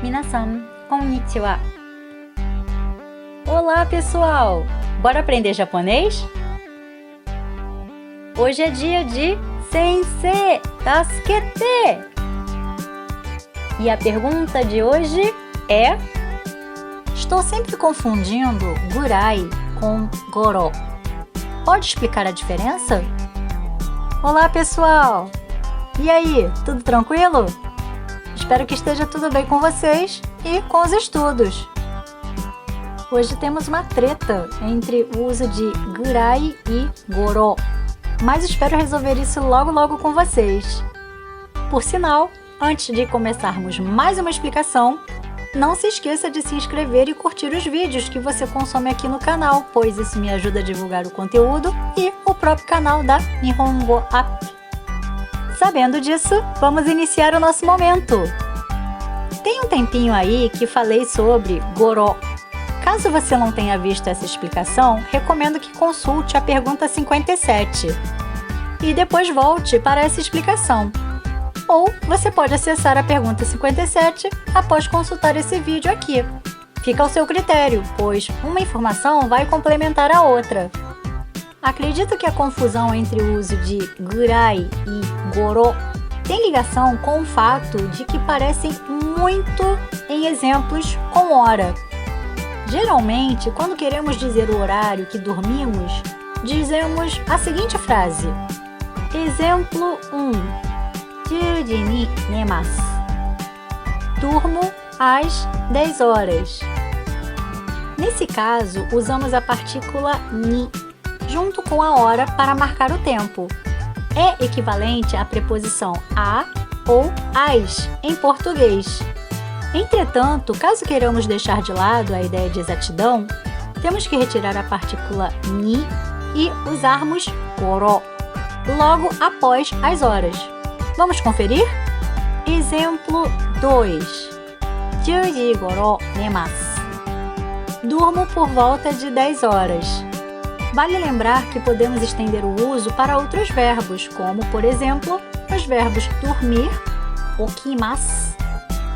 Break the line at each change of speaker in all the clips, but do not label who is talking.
Minasan, konnichiwa. Olá, pessoal! Bora aprender japonês? Hoje é dia de Sensei Tasukete! E a pergunta de hoje é: estou sempre confundindo gurai com goro. Pode explicar a diferença? Olá, pessoal! E aí, tudo tranquilo? Espero que esteja tudo bem com vocês e com os estudos. Hoje temos uma treta entre o uso de gurai e goro, mas espero resolver isso logo com vocês. Por sinal, antes de começarmos mais uma explicação, não se esqueça de se inscrever e curtir os vídeos que você consome aqui no canal, pois isso me ajuda a divulgar o conteúdo e o próprio canal da Nihongo App. Sabendo disso, vamos iniciar o nosso momento. Tem um tempinho aí que falei sobre goro. Caso você não tenha visto essa explicação, recomendo que consulte a pergunta 57 e depois volte para essa explicação. Ou você pode acessar a pergunta 57 após consultar esse vídeo aqui. Fica ao seu critério, pois uma informação vai complementar a outra. Acredito que a confusão entre o uso de gurai e goro tem ligação com o fato de que parecem muito em exemplos com hora. Geralmente, quando queremos dizer o horário que dormimos, dizemos a seguinte frase: exemplo 1. 10時に寝ます. Durmo às 10 horas. Nesse caso, usamos a partícula ni junto com a hora para marcar o tempo. É equivalente à preposição a ou as em português. Entretanto, caso queiramos deixar de lado a ideia de exatidão, temos que retirar a partícula ni e usarmos goro logo após as horas. Vamos conferir? Exemplo 2. 10時頃寝ます. Durmo por volta de 10 horas. Vale lembrar que podemos estender o uso para outros verbos, como, por exemplo, os verbos dormir, okimasu,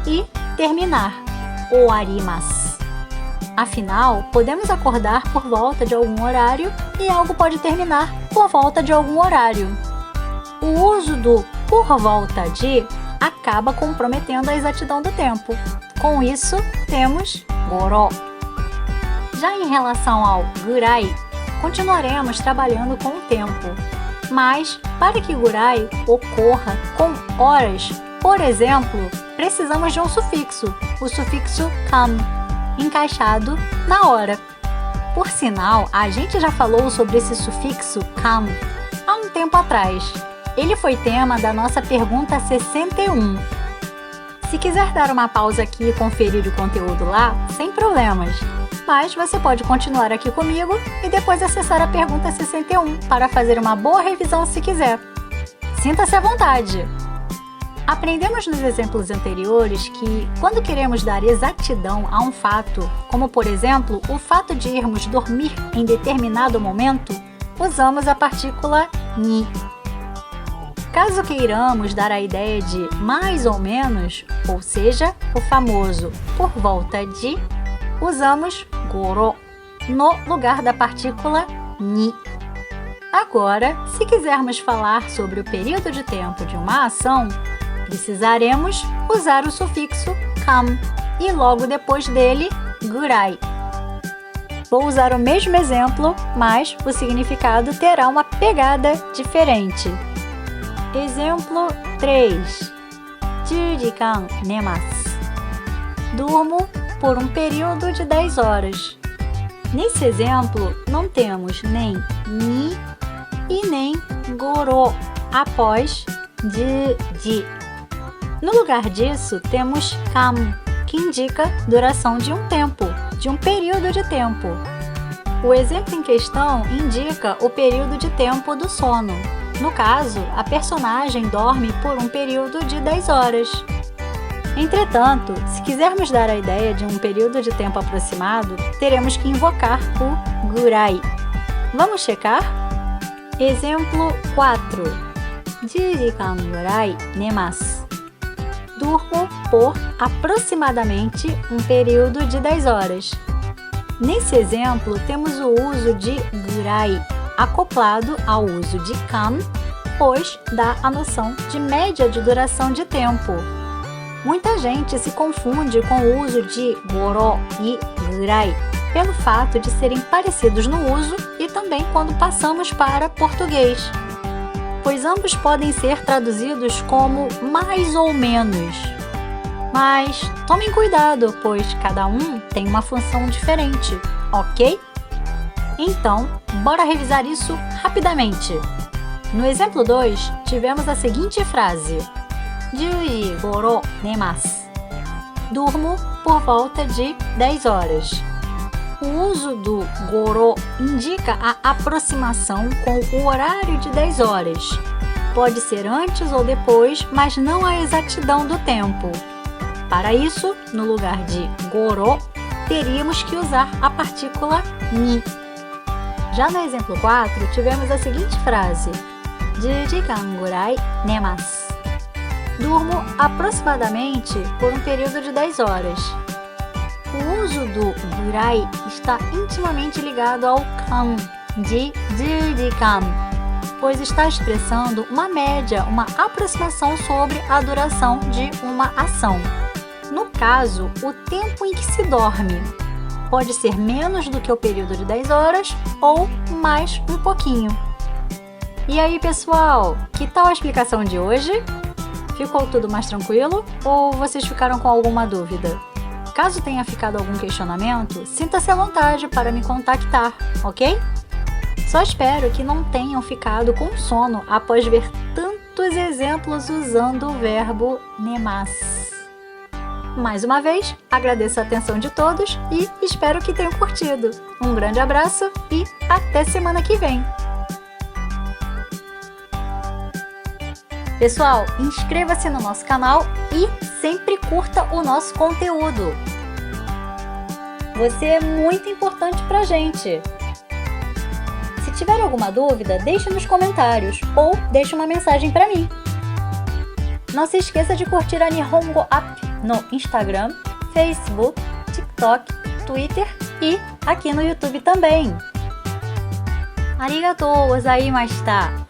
e terminar, oarimasu. Afinal, podemos acordar por volta de algum horário e algo pode terminar por volta de algum horário. O uso do por volta de acaba comprometendo a exatidão do tempo. Com isso, temos goro. Já em relação ao gurai, continuaremos trabalhando com o tempo. Mas, para que gurai ocorra com horas, por exemplo, precisamos de um sufixo, o sufixo kan, encaixado na hora. Por sinal, a gente já falou sobre esse sufixo kan há um tempo atrás. Ele foi tema da nossa pergunta 61. Se quiser dar uma pausa aqui e conferir o conteúdo lá, sem problemas. Mas você pode continuar aqui comigo e depois acessar a pergunta 61 para fazer uma boa revisão se quiser. Sinta-se à vontade! Aprendemos nos exemplos anteriores que, quando queremos dar exatidão a um fato, como por exemplo o fato de irmos dormir em determinado momento, usamos a partícula ni. Caso queiramos dar a ideia de mais ou menos, ou seja, o famoso por volta de, usamos goro no lugar da partícula ni. Agora, se quisermos falar sobre o período de tempo de uma ação, precisaremos usar o sufixo kan e logo depois dele, gurai. Vou usar o mesmo exemplo, mas o significado terá uma pegada diferente. Exemplo 3. 10時間寝ます. Durmo por um período de 10 horas. Nesse exemplo, não temos nem ni e nem goro após de. No lugar disso, temos kan, que indica duração de um tempo, de um período de tempo. O exemplo em questão indica o período de tempo do sono. No caso, a personagem dorme por um período de 10 horas. Entretanto, se quisermos dar a ideia de um período de tempo aproximado, teremos que invocar o gurai. Vamos checar? Exemplo 4. 10時間ぐらい寝ます. Durmo por aproximadamente um período de 10 horas. Nesse exemplo, temos o uso de gurai, acoplado ao uso de kan, pois dá a noção de média de duração de tempo. Muita gente se confunde com o uso de goro e gurai, pelo fato de serem parecidos no uso e também quando passamos para português, pois ambos podem ser traduzidos como mais ou menos. Mas tomem cuidado, pois cada um tem uma função diferente, ok? Então, bora revisar isso rapidamente. No exemplo 2, tivemos a seguinte frase: 10時頃寝ます. Durmo por volta de 10 horas. O uso do goro indica a aproximação com o horário de 10 horas. Pode ser antes ou depois, mas não a exatidão do tempo. Para isso, no lugar de goro, teríamos que usar a partícula ni. Já no exemplo 4, tivemos a seguinte frase: 10時間ぐらい寝ます. Durmo aproximadamente por um período de 10 horas. O uso do gurai está intimamente ligado ao kan, de 10時間, pois está expressando uma média, uma aproximação sobre a duração de uma ação. No caso, o tempo em que se dorme pode ser menos do que o período de 10 horas ou mais um pouquinho. E aí, pessoal, que tal a explicação de hoje? Ficou tudo mais tranquilo ou vocês ficaram com alguma dúvida? Caso tenha ficado algum questionamento, sinta-se à vontade para me contactar, ok? Só espero que não tenham ficado com sono após ver tantos exemplos usando o verbo nemasu. Mais uma vez, agradeço a atenção de todos e espero que tenham curtido. Um grande abraço e até semana que vem! Pessoal, inscreva-se no nosso canal e sempre curta o nosso conteúdo. Você é muito importante pra gente. Se tiver alguma dúvida, deixe nos comentários ou deixe uma mensagem para mim. Não se esqueça de curtir a Nihongo App no Instagram, Facebook, TikTok, Twitter e aqui no YouTube também. Arigatou gozaimashita!